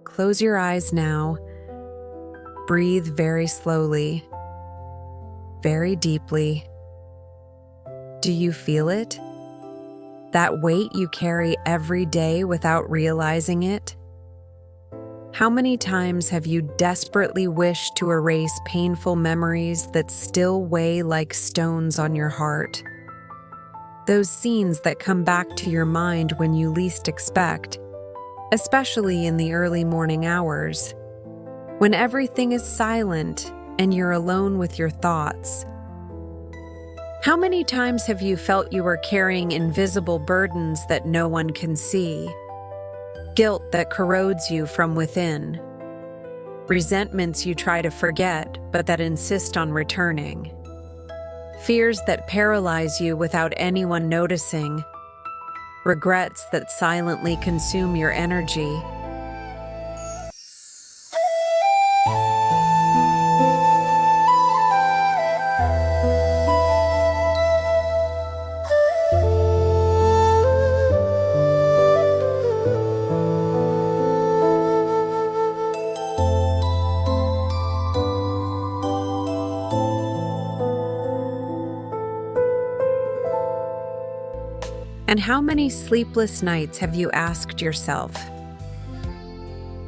Close your eyes now. Breathe very slowly, very deeply. Do you feel it? That weight you carry every day without realizing it? How many times have you desperately wished to erase painful memories that still weigh like stones on your heart? Those scenes that come back to your mind when you least expect, especially in the early morning hours, when everything is silent and you're alone with your thoughts. How many times have you felt you were carrying invisible burdens that no one can see? Guilt that corrodes you from within. Resentments you try to forget, but that insist on returning. Fears that paralyze you without anyone noticing. Regrets that silently consume your energy. And how many sleepless nights have you asked yourself,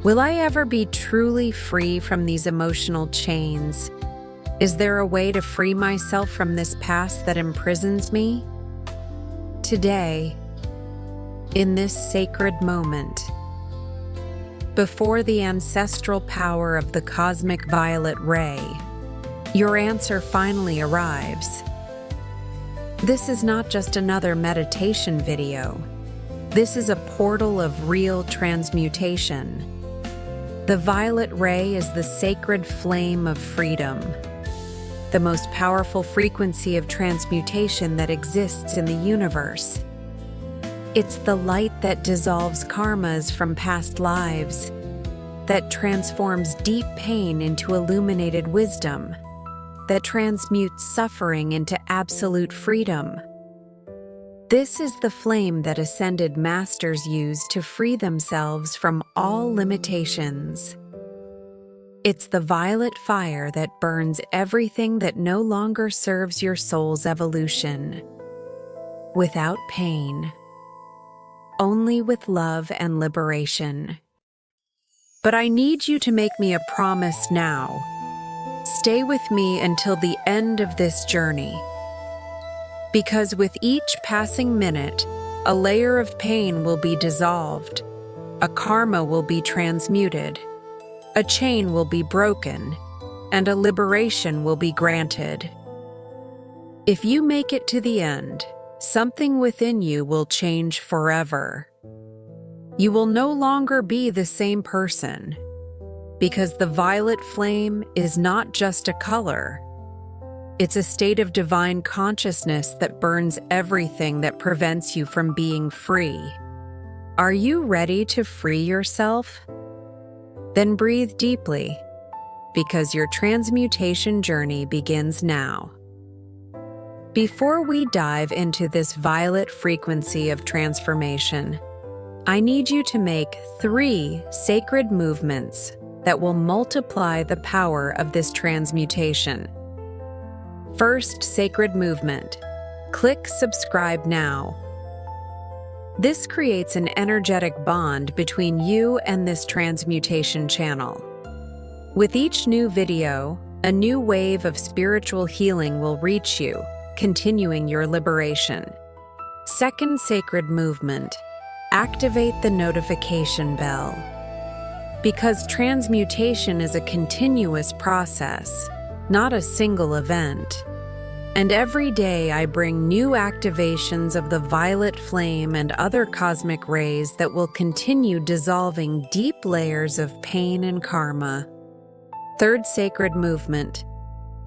will I ever be truly free from these emotional chains? Is there a way to free myself from this past that imprisons me? Today, in this sacred moment, before the ancestral power of the cosmic violet ray, your answer finally arrives. This is not just another meditation video. This is a portal of real transmutation. The violet ray is the sacred flame of freedom, the most powerful frequency of transmutation that exists in the universe. It's the light that dissolves karmas from past lives, that transforms deep pain into illuminated wisdom, that transmutes suffering into absolute freedom. This is the flame that ascended masters use to free themselves from all limitations. It's the violet fire that burns everything that no longer serves your soul's evolution. Without pain, only with love and liberation. But I need you to make me a promise now. Stay with me until the end of this journey. Because with each passing minute, a layer of pain will be dissolved, a karma will be transmuted, a chain will be broken, and a liberation will be granted. If you make it to the end, something within you will change forever. You will no longer be the same person. Because the violet flame is not just a color. It's a state of divine consciousness that burns everything that prevents you from being free. Are you ready to free yourself? Then breathe deeply, because your transmutation journey begins now. Before we dive into this violet frequency of transformation, I need you to make 3 sacred movements that will multiply the power of this transmutation. First sacred movement. Click subscribe now. This creates an energetic bond between you and this transmutation channel. With each new video, a new wave of spiritual healing will reach you, continuing your liberation. Second sacred movement. Activate the notification bell. Because transmutation is a continuous process, not a single event. And every day I bring new activations of the violet flame and other cosmic rays that will continue dissolving deep layers of pain and karma. Third sacred movement.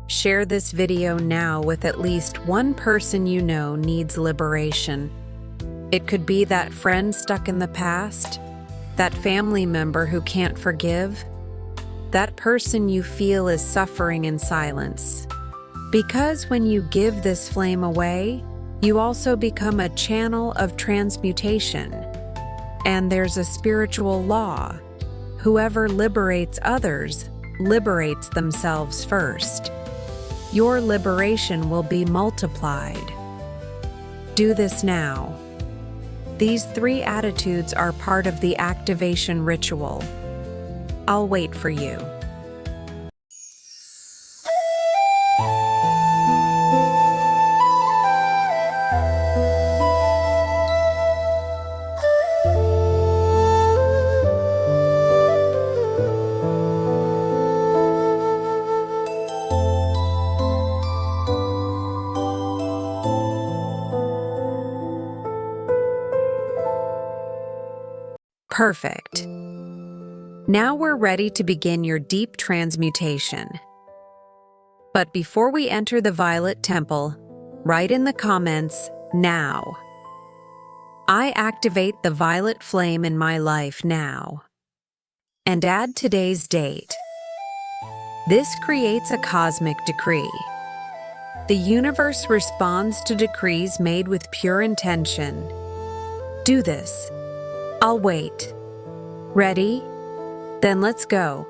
Share this video now with at least one person you know needs liberation. It could be that friend stuck in the past, that family member who can't forgive, that person you feel is suffering in silence. Because when you give this flame away, you also become a channel of transmutation. And there's a spiritual law. whoever liberates others liberates themselves first. Your liberation will be multiplied. Do this now. These 3 attitudes are part of the activation ritual. I'll wait for you. Perfect. Now we're ready to begin your deep transmutation. But before we enter the Violet Temple, write in the comments, now. I activate the violet flame in my life now. And add today's date. This creates a cosmic decree. The universe responds to decrees made with pure intention. Do this. I'll wait. Ready? Then let's go.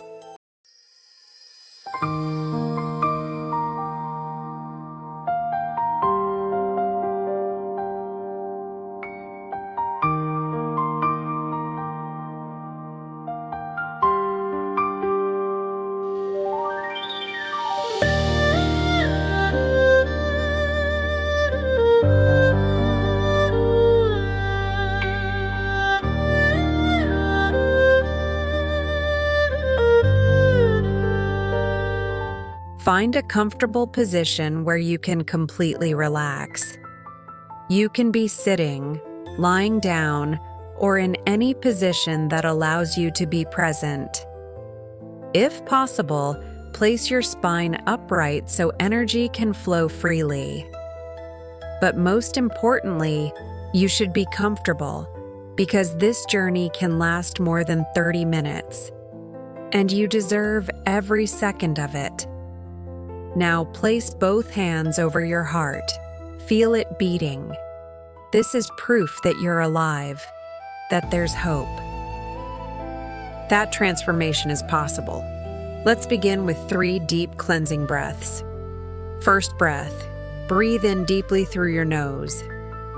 Find a comfortable position where you can completely relax. You can be sitting, lying down, or in any position that allows you to be present. If possible, place your spine upright so energy can flow freely. But most importantly, you should be comfortable because this journey can last more than 30 minutes, and you deserve every second of it. Now place both hands over your heart. Feel it beating. This is proof that you're alive, that there's hope. That transformation is possible. Let's begin with 3 deep cleansing breaths. First breath, breathe in deeply through your nose.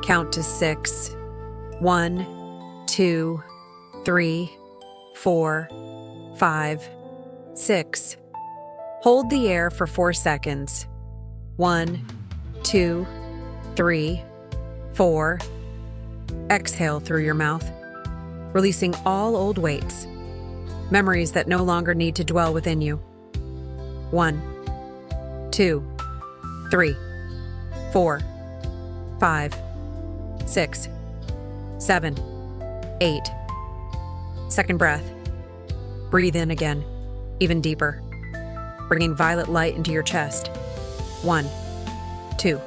Count to 6. 1, 2, 3, 4, 5, 6. Hold the air for 4 seconds. 1, 2, 3, 4. Exhale through your mouth, releasing all old weights, memories that no longer need to dwell within you. 1, 2, 3, 4, 5, 6, 7, 8. Second breath. Breathe in again, even deeper, bringing violet light into your chest. 1, 2.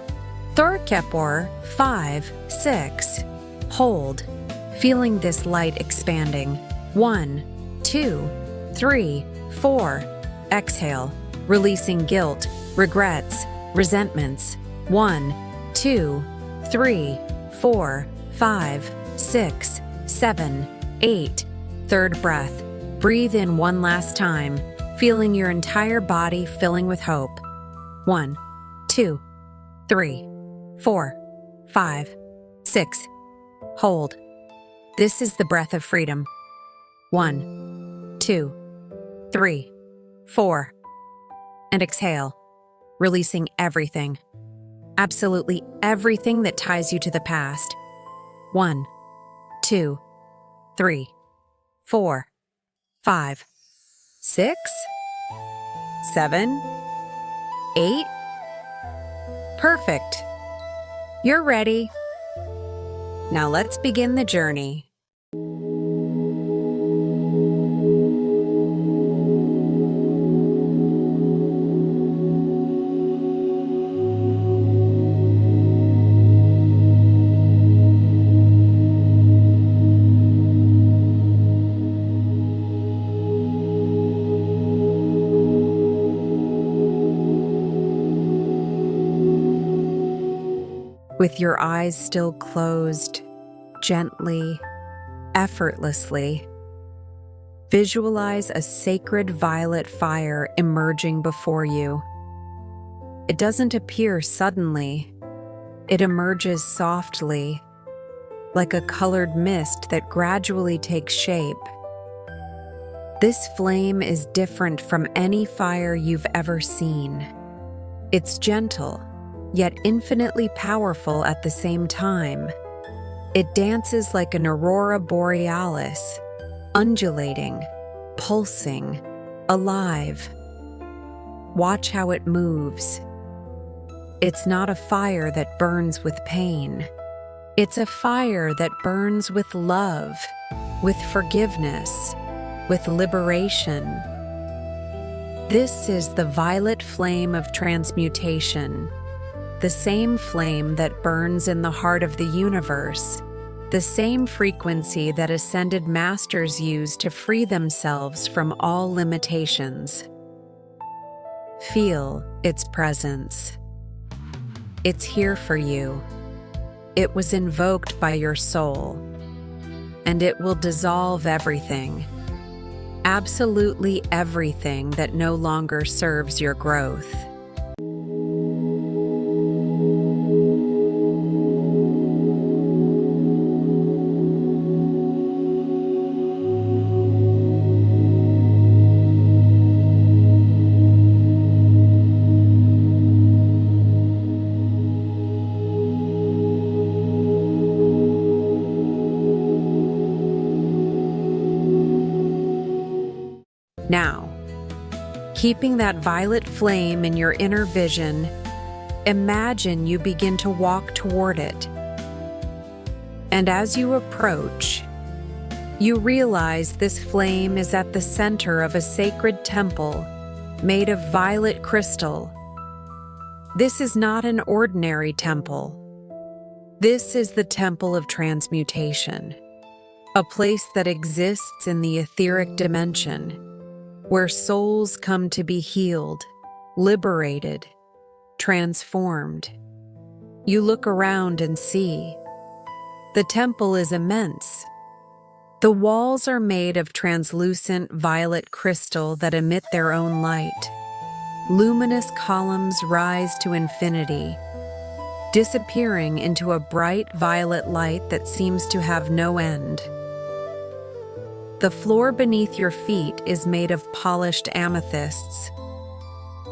Third Kepor, 5, 6. Hold, feeling this light expanding. 1, 2, 3, 4. Exhale, releasing guilt, regrets, resentments. 1, 2, 3, 4, 5, 6, 7, 8. Third breath. Breathe in one last time, feeling your entire body filling with hope. 1, 2, 3, 4, 5, 6. Hold. This is the breath of freedom. 1, 2, 3, 4. And exhale, releasing everything. Absolutely everything that ties you to the past. 1, 2, 3, 4, 5, 6, 7, 8. Perfect. You're ready. Now let's begin the journey. With your eyes still closed, gently, effortlessly, Visualize a sacred violet fire emerging before you. It doesn't appear suddenly. It emerges softly, like a colored mist that gradually takes shape. This flame is different from any fire you've ever seen. It's gentle, yet infinitely powerful at the same time. It dances like an aurora borealis, undulating, pulsing, alive. Watch how it moves. It's not a fire that burns with pain. It's a fire that burns with love, with forgiveness, with liberation. This is the violet flame of transmutation, the same flame that burns in the heart of the universe, the same frequency that ascended masters use to free themselves from all limitations. Feel its presence. It's here for you. It was invoked by your soul, and it will dissolve everything, absolutely everything that no longer serves your growth. Now, keeping that violet flame in your inner vision, imagine you begin to walk toward it. And as you approach, you realize this flame is at the center of a sacred temple made of violet crystal. This is not an ordinary temple. This is the temple of transmutation, a place that exists in the etheric dimension, where souls come to be healed, liberated, transformed. You look around and see. The temple is immense. The walls are made of translucent violet crystal that emit their own light. Luminous columns rise to infinity, disappearing into a bright violet light that seems to have no end. The floor beneath your feet is made of polished amethysts.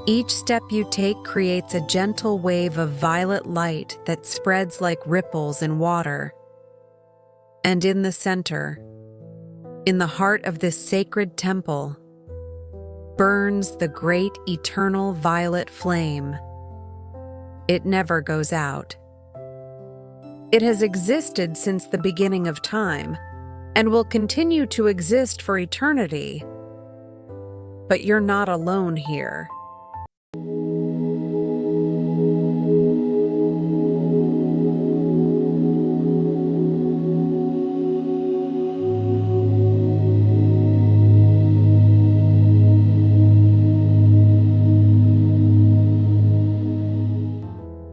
Each step you take creates a gentle wave of violet light that spreads like ripples in water. And in the center, in the heart of this sacred temple, burns the great eternal violet flame. It never goes out. It has existed since the beginning of time, and will continue to exist for eternity. But you're not alone here.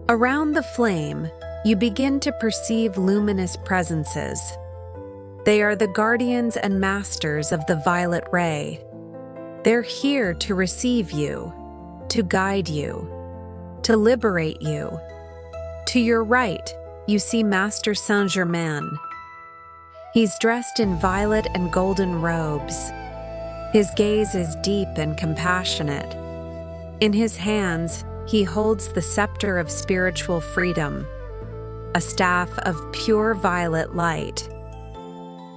Around the flame, you begin to perceive luminous presences. They are the guardians and masters of the violet ray. They're here to receive you, to guide you, to liberate you. To your right, you see Master Saint-Germain. He's dressed in violet and golden robes. His gaze is deep and compassionate. In his hands, he holds the scepter of spiritual freedom, a staff of pure violet light.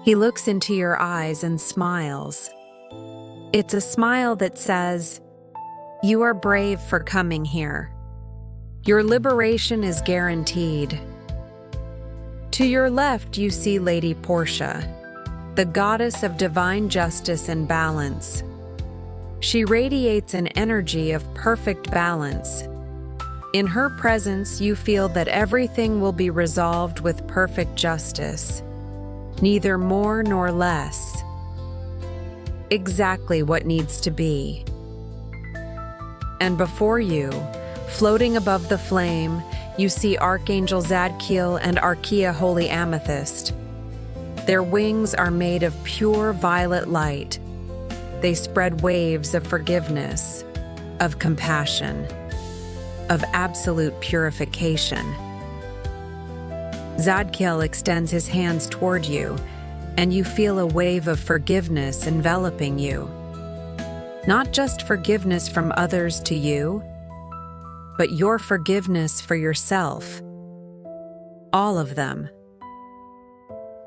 He looks into your eyes and smiles. It's a smile that says, "You are brave for coming here. Your liberation is guaranteed." To your left, you see Lady Portia, the goddess of divine justice and balance. She radiates an energy of perfect balance. In her presence, you feel that everything will be resolved with perfect justice. Neither more nor less. Exactly what needs to be. And before you, floating above the flame, you see Archangel Zadkiel and Archaea Holy Amethyst. Their wings are made of pure violet light, They spread waves of forgiveness, of compassion, of absolute purification. Zadkiel extends his hands toward you, and you feel a wave of forgiveness enveloping you. Not just forgiveness from others to you, but your forgiveness for yourself. All of them.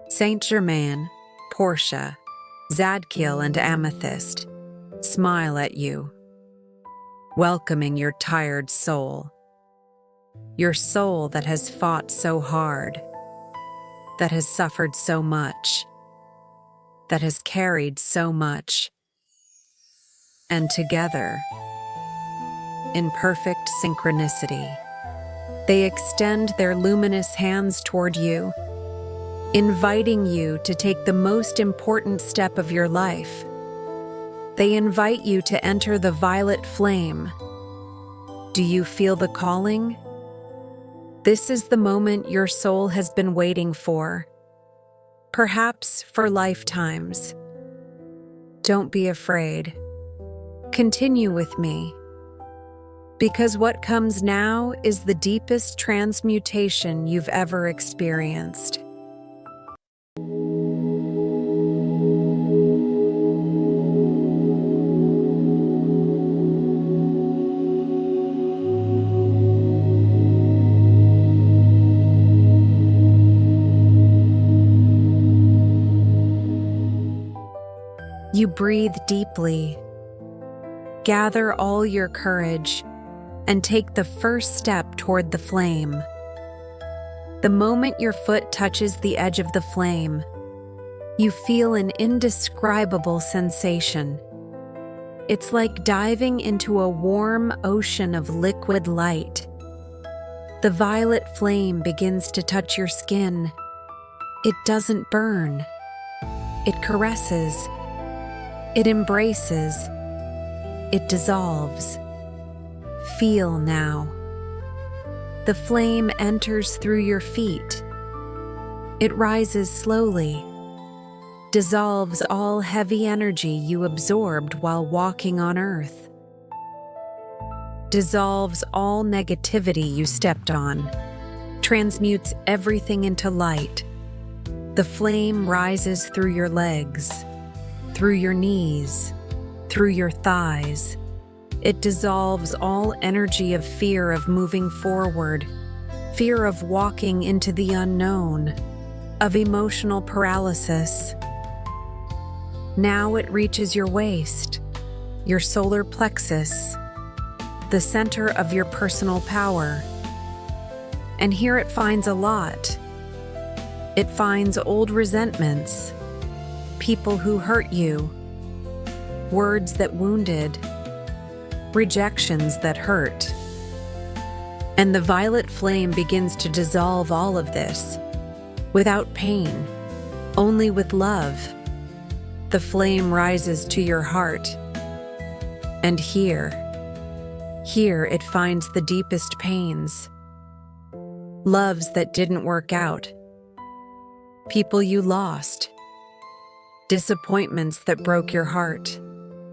Saint Germain, Portia, Zadkiel, and Amethyst smile at you, welcoming your tired soul. Your soul that has fought so hard, that has suffered so much, that has carried so much. And together, in perfect synchronicity, they extend their luminous hands toward you, inviting you to take the most important step of your life. They invite you to enter the violet flame. Do you feel the calling? This is the moment your soul has been waiting for, perhaps for lifetimes. Don't be afraid. Continue with me, because what comes now is the deepest transmutation you've ever experienced. You breathe deeply, gather all your courage, and take the first step toward the flame. The moment your foot touches the edge of the flame, you feel an indescribable sensation. It's like diving into a warm ocean of liquid light. The violet flame begins to touch your skin. It doesn't burn. It caresses. It embraces. It dissolves. Feel now. The flame enters through your feet. It rises slowly, dissolves all heavy energy you absorbed while walking on earth, dissolves all negativity you stepped on, transmutes everything into light. The flame rises through your legs, through your knees, through your thighs. It dissolves all energy of fear of moving forward, fear of walking into the unknown, of emotional paralysis. Now it reaches your waist, your solar plexus, the center of your personal power. And here it finds a lot. It finds old resentments, people who hurt you, words that wounded, rejections that hurt. And the violet flame begins to dissolve all of this, without pain, only with love. The flame rises to your heart, and here it finds the deepest pains, loves that didn't work out, people you lost, disappointments that broke your heart,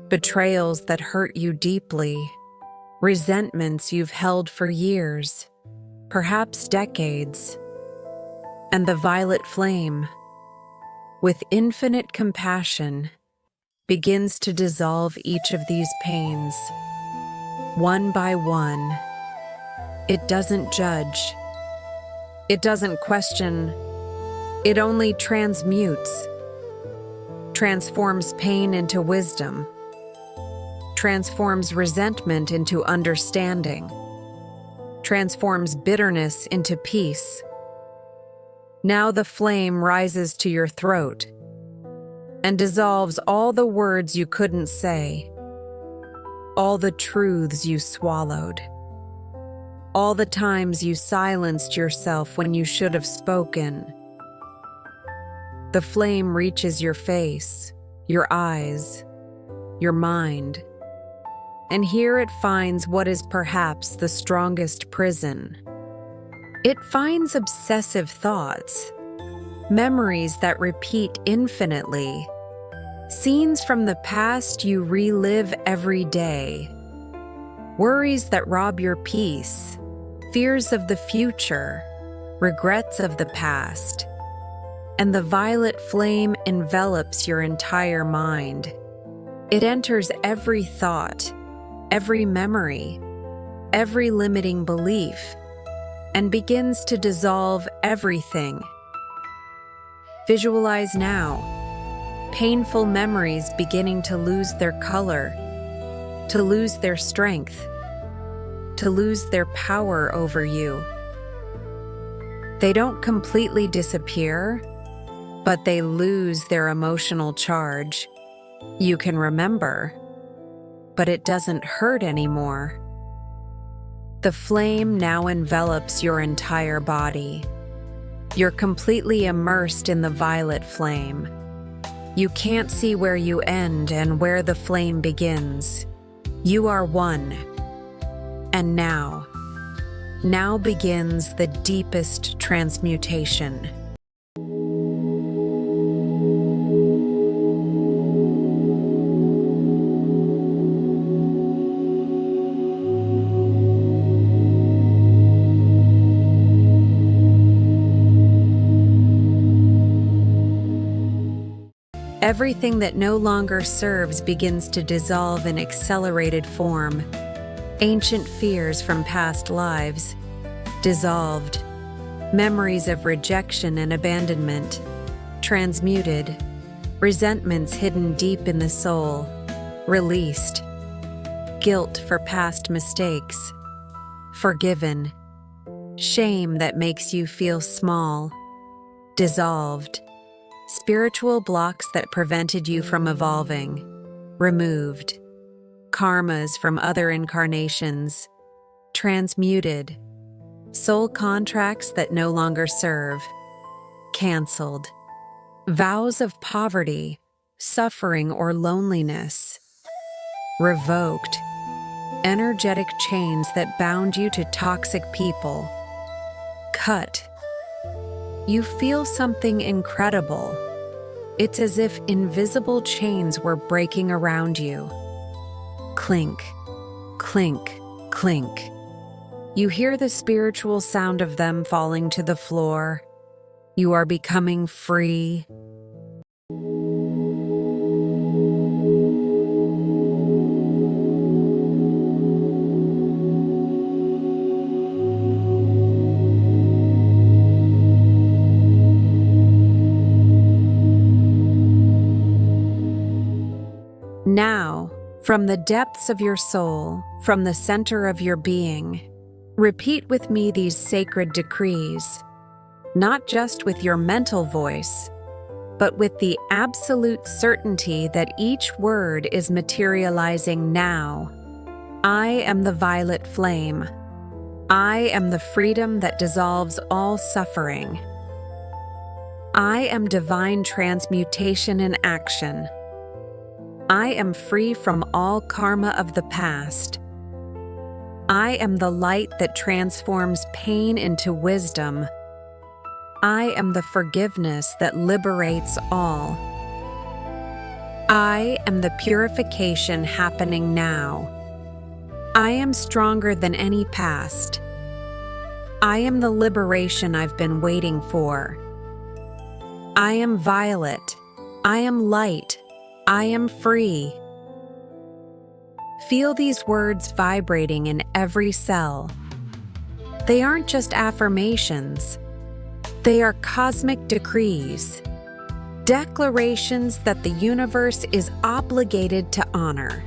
betrayals that hurt you deeply, resentments you've held for years, perhaps decades. And the violet flame, with infinite compassion, begins to dissolve each of these pains, one by one. It doesn't judge. It doesn't question. It only transmutes, transforms pain into wisdom, transforms resentment into understanding, transforms bitterness into peace. Now the flame rises to your throat and dissolves all the words you couldn't say, all the truths you swallowed, all the times you silenced yourself when you should have spoken. The flame reaches your face, your eyes, your mind, and here it finds what is perhaps the strongest prison. It finds obsessive thoughts, memories that repeat infinitely, Scenes from the past you relive every day. Worries that rob your peace, fears of the future, regrets of the past. And the violet flame envelops your entire mind. It enters every thought, every memory, every limiting belief, and begins to dissolve everything. Visualize now, painful memories beginning to lose their color, to lose their strength, to lose their power over you. They don't completely disappear, but they lose their emotional charge. You can remember, but it doesn't hurt anymore. The flame now envelops your entire body. You're completely immersed in the violet flame. You can't see where you end and where the flame begins. You are one. And now begins the deepest transmutation. Everything that no longer serves begins to dissolve in accelerated form. Ancient fears from past lives, dissolved. Memories of rejection and abandonment, transmuted. Resentments hidden deep in the soul, released. Guilt for past mistakes, forgiven. Shame that makes you feel small, dissolved. Spiritual blocks that prevented you from evolving, removed. Karmas from other incarnations, transmuted. Soul contracts that no longer serve, canceled. Vows of poverty, suffering, or loneliness, revoked. Energetic chains that bound you to toxic people, cut. You feel something incredible. It's as if invisible chains were breaking around you. Clink, clink, clink. You hear the spiritual sound of them falling to the floor. You are becoming free. Now, from the depths of your soul, from the center of your being, repeat with me these sacred decrees, not just with your mental voice, but with the absolute certainty that each word is materializing now. I am the violet flame. I am the freedom that dissolves all suffering. I am divine transmutation in action. I am free from all karma of the past. I am the light that transforms pain into wisdom. I am the forgiveness that liberates all. I am the purification happening now. I am stronger than any past. I am the liberation I've been waiting for. I am violet. I am light. I am free. Feel these words vibrating in every cell. They aren't just affirmations. They are cosmic decrees, declarations that the universe is obligated to honor.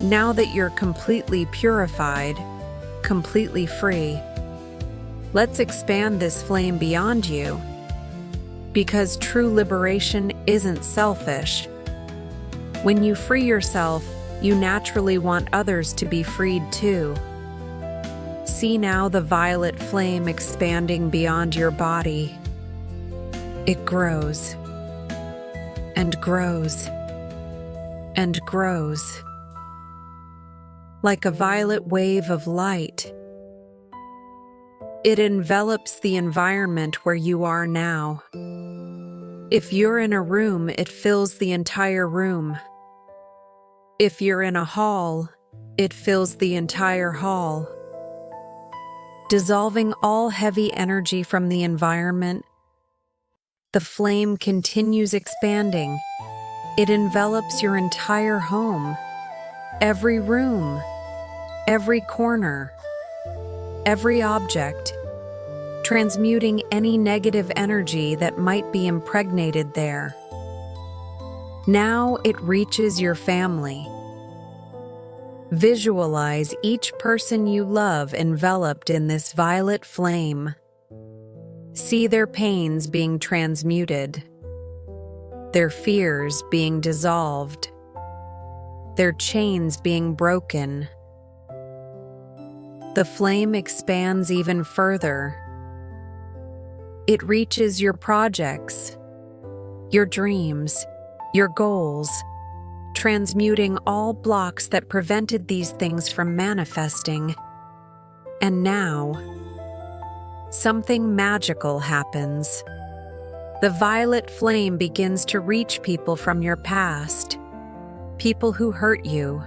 Now that you're completely purified, completely free, let's expand this flame beyond you. Because true liberation isn't selfish. When you free yourself, you naturally want others to be freed too. See now the violet flame expanding beyond your body. It grows and grows and grows. Like a violet wave of light, it envelops the environment where you are now. If you're in a room, it fills the entire room. If you're in a hall, it fills the entire hall. Dissolving all heavy energy from the environment, the flame continues expanding. It envelops your entire home, every room, every corner, every object, transmuting any negative energy that might be impregnated there. Now it reaches your family. Visualize each person you love enveloped in this violet flame. See their pains being transmuted, their fears being dissolved, their chains being broken. The flame expands even further. It reaches your projects, your dreams, your goals, transmuting all blocks that prevented these things from manifesting. And now, something magical happens. The violet flame begins to reach people from your past, people who hurt you.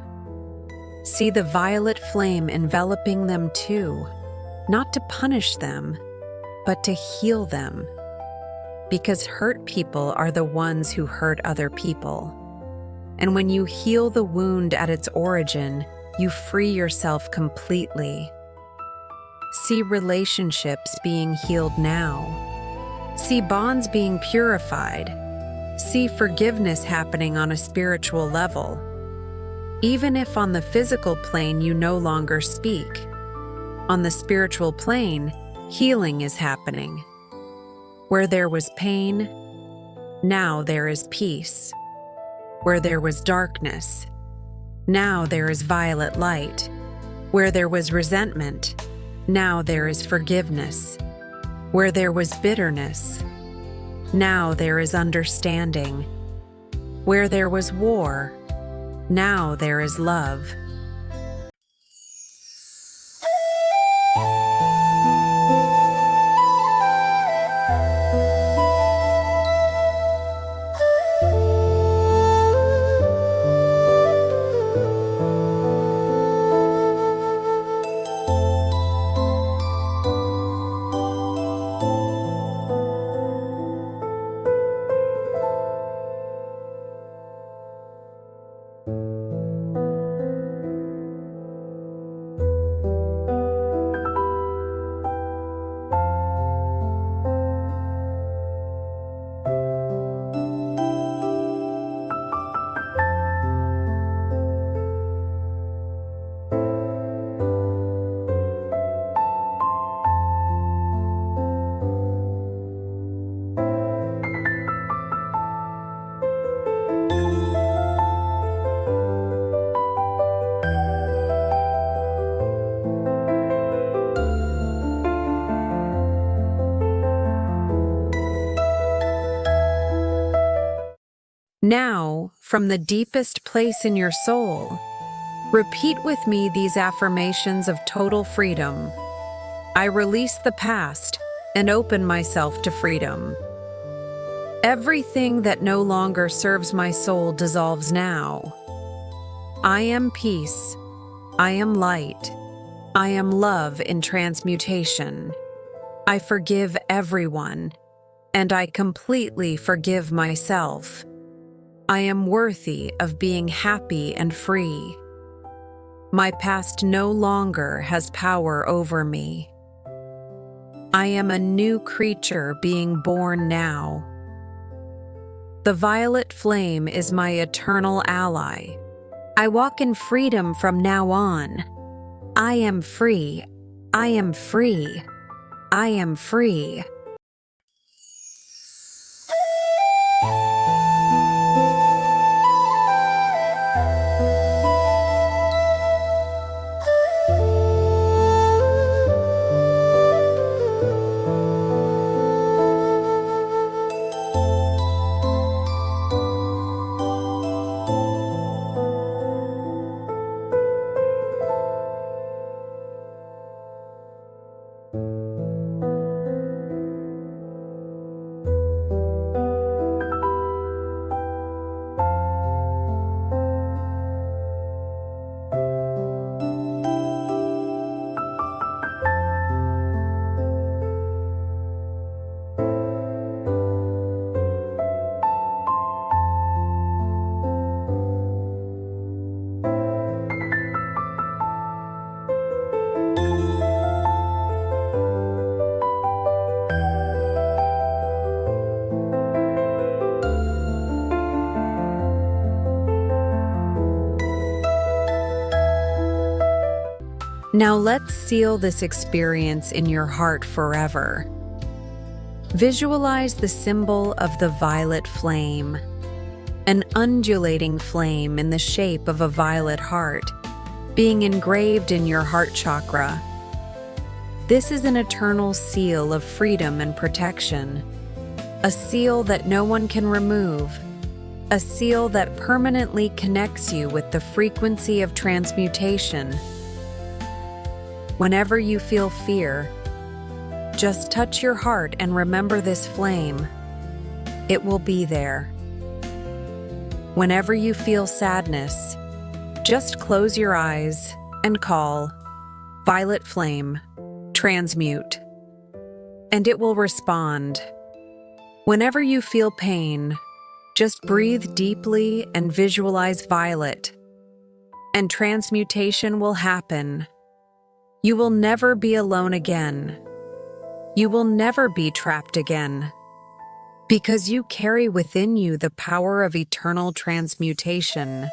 See the violet flame enveloping them too, not to punish them, but to heal them. Because hurt people are the ones who hurt other people. And when you heal the wound at its origin, you free yourself completely. See relationships being healed now. See bonds being purified. See forgiveness happening on a spiritual level. Even if on the physical plane you no longer speak, on the spiritual plane, healing is happening. Where there was pain, now there is peace. Where there was darkness, now there is violet light. Where there was resentment, now there is forgiveness. Where there was bitterness, now there is understanding. Where there was war, now there is love. Now, from the deepest place in your soul, repeat with me these affirmations of total freedom. I release the past and open myself to freedom. Everything that no longer serves my soul dissolves now. I am peace. I am light. I am love in transmutation. I forgive everyone, and I completely forgive myself. I am worthy of being happy and free. My past no longer has power over me. I am a new creature being born now. The violet flame is my eternal ally. I walk in freedom from now on. I am free. I am free. I am free. Now let's seal this experience in your heart forever. Visualize the symbol of the violet flame, an undulating flame in the shape of a violet heart, being engraved in your heart chakra. This is an eternal seal of freedom and protection, a seal that no one can remove, a seal that permanently connects you with the frequency of transmutation. Whenever you feel fear, just touch your heart and remember this flame. It will be there. Whenever you feel sadness, just close your eyes and call Violet Flame, Transmute, and it will respond. Whenever you feel pain, just breathe deeply and visualize violet, and transmutation will happen. You will never be alone again. You will never be trapped again, because you carry within you the power of eternal transmutation.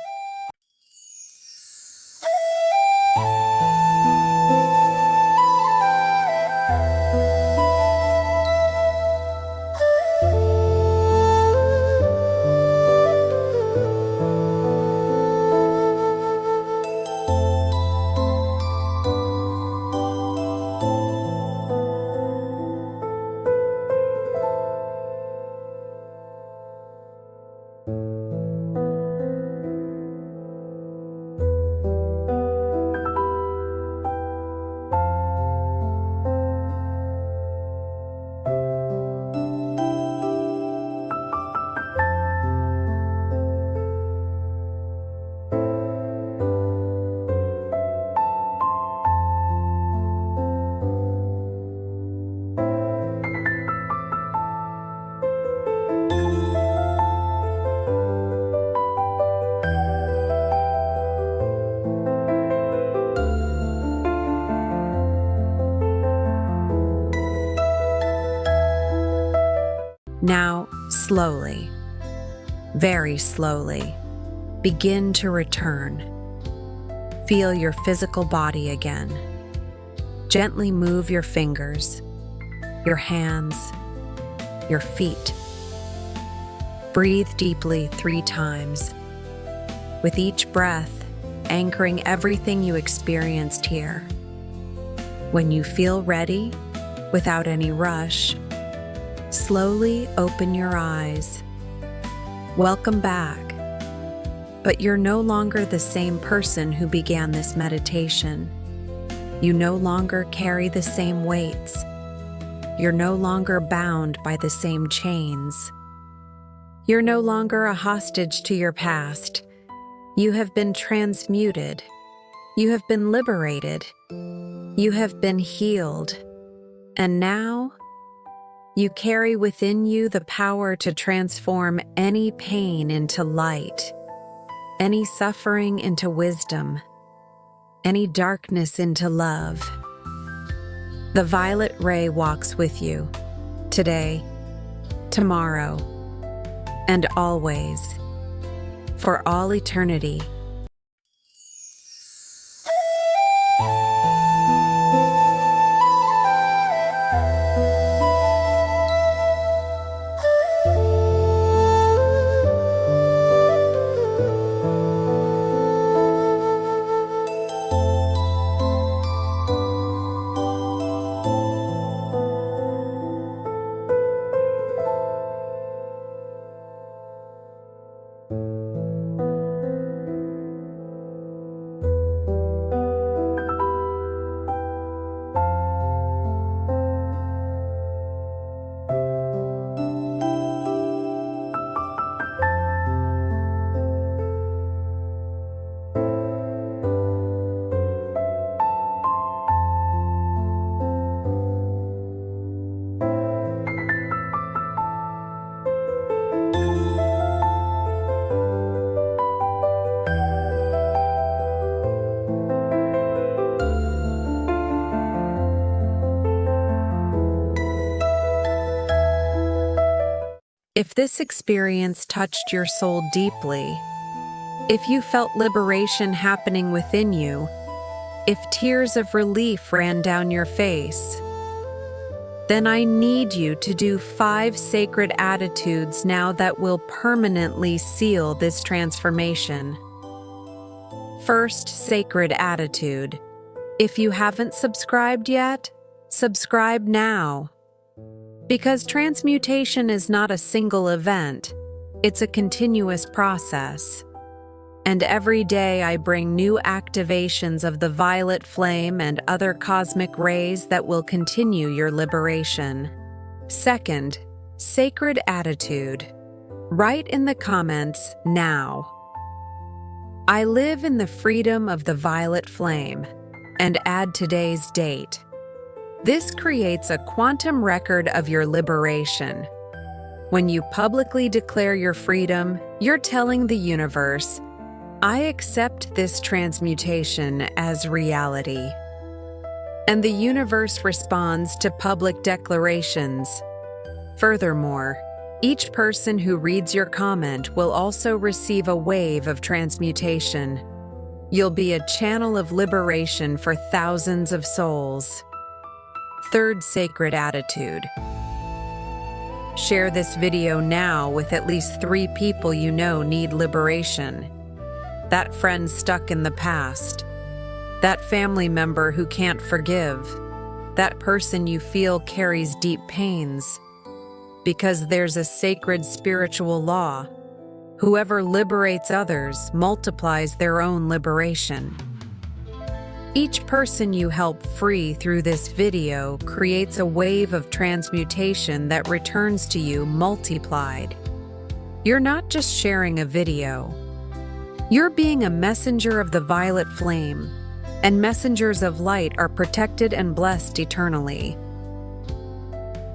Now, slowly, very slowly, begin to return. Feel your physical body again. Gently move your fingers, your hands, your feet. Breathe deeply 3 times. With each breath, anchoring everything you experienced here. When you feel ready, without any rush, slowly open your eyes. Welcome back. But you're no longer the same person who began this meditation. You no longer carry the same weights. You're no longer bound by the same chains. You're no longer a hostage to your past. You have been transmuted. You have been liberated. You have been healed. And now, you carry within you the power to transform any pain into light, any suffering into wisdom, any darkness into love. The violet ray walks with you, today, tomorrow, and always, for all eternity. If this experience touched your soul deeply, if you felt liberation happening within you, if tears of relief ran down your face, then I need you to do 5 sacred attitudes now that will permanently seal this transformation. First sacred attitude. If you haven't subscribed yet, subscribe now. Because transmutation is not a single event, it's a continuous process. And every day I bring new activations of the violet flame and other cosmic rays that will continue your liberation. Second, sacred attitude. Write in the comments now. I live in the freedom of the violet flame, and add today's date. This creates a quantum record of your liberation. When you publicly declare your freedom, you're telling the universe, I accept this transmutation as reality. And the universe responds to public declarations. Furthermore, each person who reads your comment will also receive a wave of transmutation. You'll be a channel of liberation for thousands of souls. Third sacred attitude. Share this video now with at least 3 people you know need liberation. That friend stuck in the past. That family member who can't forgive. That person you feel carries deep pains. Because there's a sacred spiritual law. Whoever liberates others multiplies their own liberation. Each person you help free through this video creates a wave of transmutation that returns to you multiplied. You're not just sharing a video. You're being a messenger of the violet flame, and messengers of light are protected and blessed eternally.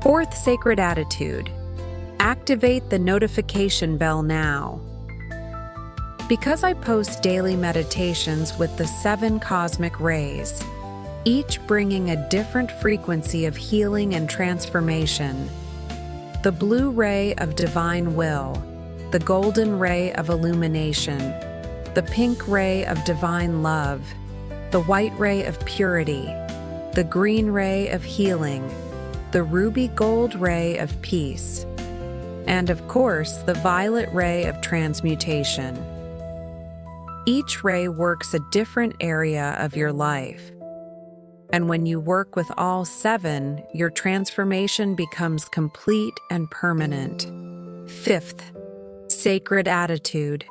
Fourth sacred attitude. Activate the notification bell now. Because I post daily meditations with the 7 cosmic rays, each bringing a different frequency of healing and transformation. The blue ray of divine will, the golden ray of illumination, the pink ray of divine love, the white ray of purity, the green ray of healing, the ruby gold ray of peace, and of course, the violet ray of transmutation. Each ray works a different area of your life. And when you work with all 7, your transformation becomes complete and permanent. Fifth, sacred attitude.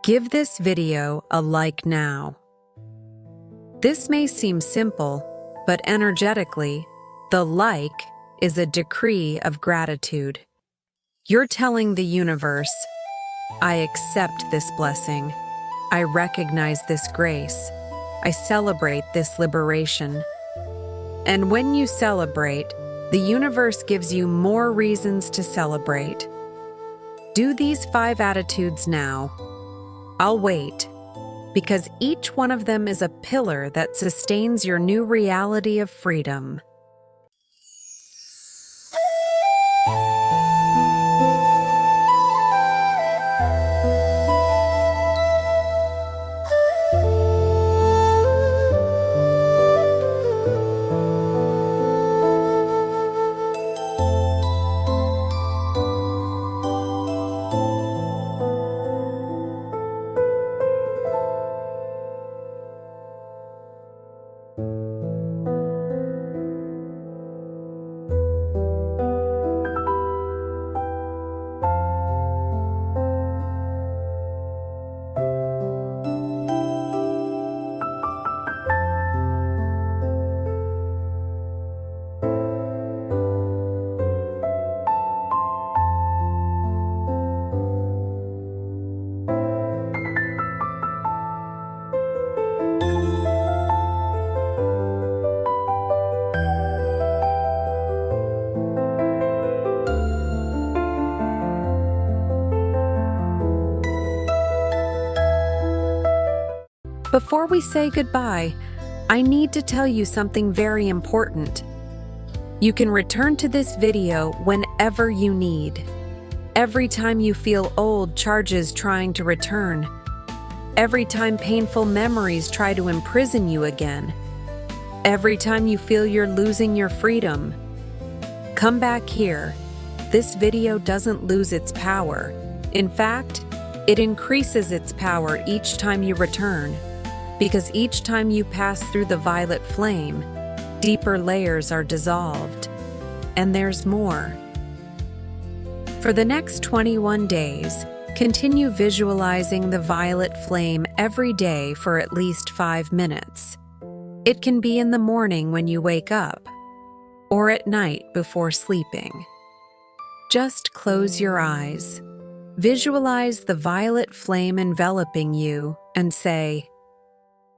Give this video a like now. This may seem simple, but energetically, the like is a decree of gratitude. You're telling the universe, I accept this blessing. I recognize this grace. I celebrate this liberation. And when you celebrate, the universe gives you more reasons to celebrate. Do these 5 attitudes now. I'll wait, because each one of them is a pillar that sustains your new reality of freedom. Before we say goodbye, I need to tell you something very important. You can return to this video whenever you need. Every time you feel old charges trying to return. Every time painful memories try to imprison you again. Every time you feel you're losing your freedom. Come back here. This video doesn't lose its power. In fact, it increases its power each time you return. Because each time you pass through the violet flame, deeper layers are dissolved. And there's more. For the next 21 days, continue visualizing the violet flame every day for at least 5 minutes. It can be in the morning when you wake up, or at night before sleeping. Just close your eyes. Visualize the violet flame enveloping you and say,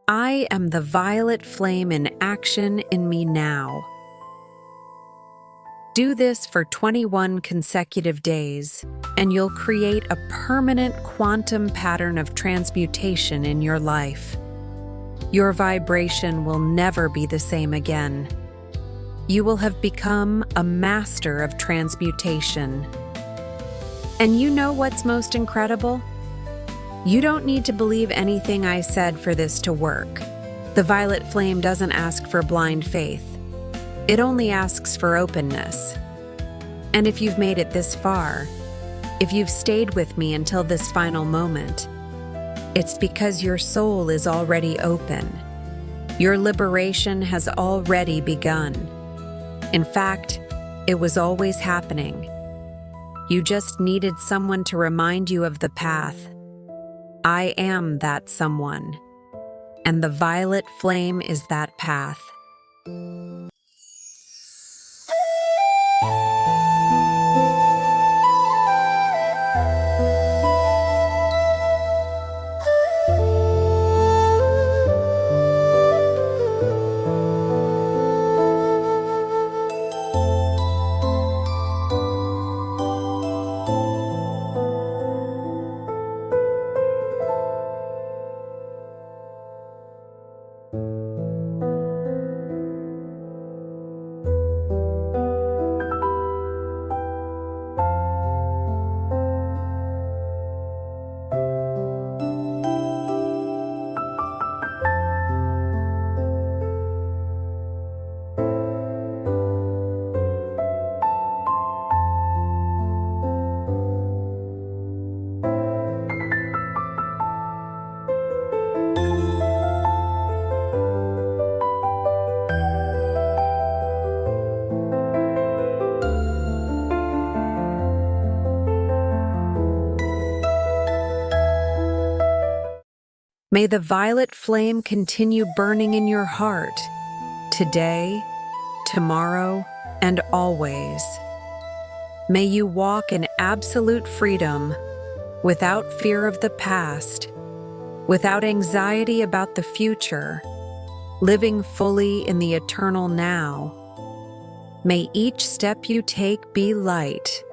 "I am the violet flame in action in me now." Do this for 21 consecutive days, and you'll create a permanent quantum pattern of transmutation in your life. Your vibration will never be the same again. You will have become a master of transmutation. And you know what's most incredible? You don't need to believe anything I said for this to work. The violet flame doesn't ask for blind faith. It only asks for openness. And if you've made it this far, if you've stayed with me until this final moment, it's because your soul is already open. Your liberation has already begun. In fact, it was always happening. You just needed someone to remind you of the path. I am that someone, and the violet flame is that path. May the violet flame continue burning in your heart, today, tomorrow, and always. May you walk in absolute freedom, without fear of the past, without anxiety about the future, living fully in the eternal now. May each step you take be light,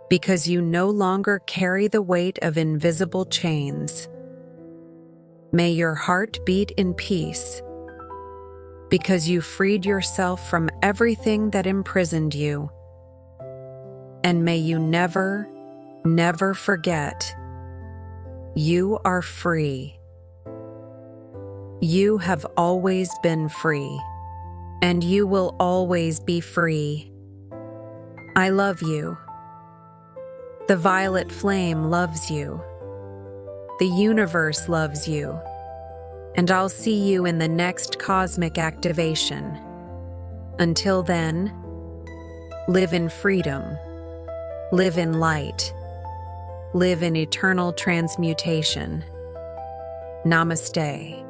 because you no longer carry the weight of invisible chains. May your heart beat in peace, because you freed yourself from everything that imprisoned you. And may you never, never forget, you are free. You have always been free, and you will always be free. I love you. The violet flame loves you. The universe loves you, and I'll see you in the next cosmic activation. Until then, live in freedom, live in light, live in eternal transmutation. Namaste.